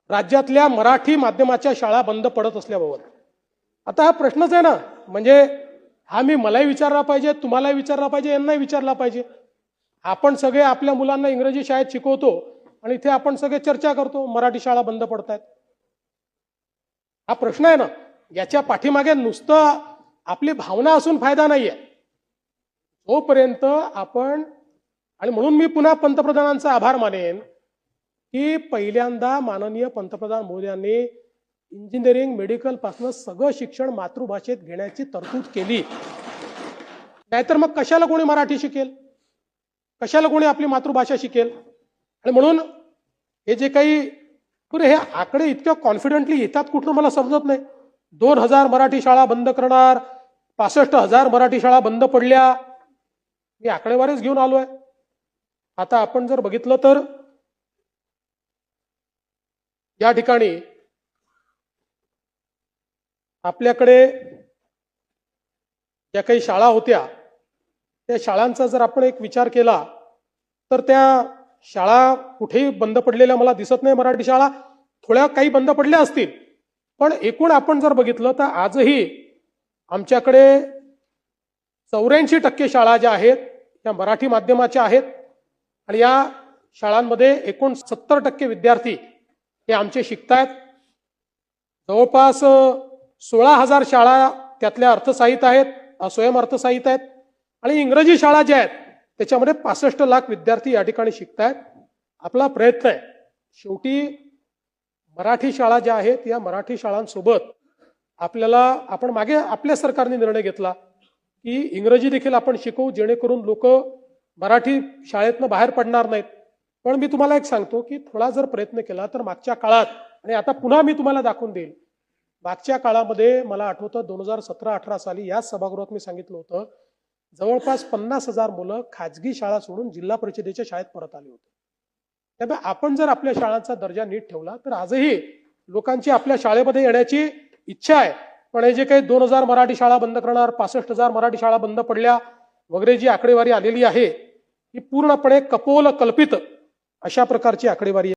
राज्यातल्या मराठी माध्यमाच्या शाळा बंद पडत असल्याबाबत आता हा प्रश्नच आहे ना, म्हणजे हा मी मलाही विचारला पाहिजे, तुम्हालाही विचारला पाहिजे, यांनाही विचारला पाहिजे. आपण सगळे आपल्या मुलांना इंग्रजी शाळेत शिकवतो आणि इथे आपण सगळे चर्चा करतो मराठी शाळा बंद पडतायत. हा प्रश्न आहे ना, याच्या पाठीमागे नुसतं आपली भावना असून फायदा नाहीये. जोपर्यंत आपण, आणि म्हणून मी पुन्हा पंतप्रधानांचा आभार मानेन की पहिल्यांदा माननीय पंतप्रधान मोदयांनी इंजिनिअरिंग मेडिकल पासून सगळं शिक्षण मातृभाषेत घेण्याची तरतूद केली. नाहीतर मग कशाला कोणी मराठी शिकेल, कशाला कोणी आपली मातृभाषा शिकेल. आणि म्हणून हे जे काही हे आकडे इतक्या कॉन्फिडेंटली येतात कुठून मला समजत नाही. 2000 मराठी शाळा बंद करणार, 65,000 मराठी शाळा बंद पडल्या, मी आकडेवारीच घेऊन आलोय. आता आपण जर बघितलं तर या ठिकाणी आपल्याकडे ज्या काही शाळा होत्या त्या शाळांचा जर आपण एक विचार केला तर त्या शाळा कुठेही बंद पडलेल्या मला दिसत नाही. मराठी शाळा थोड्या काही बंद पडल्या असतील, पण एकूण आपण जर बघितलं तर आजही आमच्याकडे 84% शाळा ज्या आहेत त्या मराठी माध्यमाच्या आहेत आणि या शाळांमध्ये एकूण 70% विद्यार्थी हे आमचे शिकतायत. जवळपास 16,000 शाळा त्यातल्या अर्थसहाय्यित आहेत, स्वयं अर्थसहाय्यित आहेत आणि इंग्रजी शाळा ज्या आहेत त्याच्यामध्ये 65 लाख विद्यार्थी या ठिकाणी शिकतायत. आपला प्रयत्न आहे शेवटी मराठी शाळा ज्या आहेत या मराठी शाळांसोबत आपण मागे आपल्या सरकारने निर्णय घेतला की इंग्रजी देखील आपण शिकवू जेणेकरून लोक मराठी शाळेतनं बाहेर पडणार नाहीत. पण मी तुम्हाला एक सांगतो की थोडा जर प्रयत्न केला तर मागच्या काळात, आणि आता पुन्हा मी तुम्हाला दाखवून देईल, मागच्या काळामध्ये मला आठवतं 2017-18 साली याच सभागृहात मी सांगितलं होतं जवळपास 50,000 मुलं खाजगी शाळा सोडून जिल्हा परिषदेच्या शाळेत परत आली होती. त्यामुळे आपण जर आपल्या शाळांचा दर्जा नीट ठेवला तर आजही लोकांची आपल्या शाळेमध्ये येण्याची इच्छा आहे. पण हे जे काही 2000 मराठी शाळा बंद करणार, 65,000 मराठी शाळा बंद पडल्या वगैरे जी आकडेवारी आलेली आहे ही पूर्णपणे कपोल कल्पित अशा प्रकारची आकडेवारी आहे.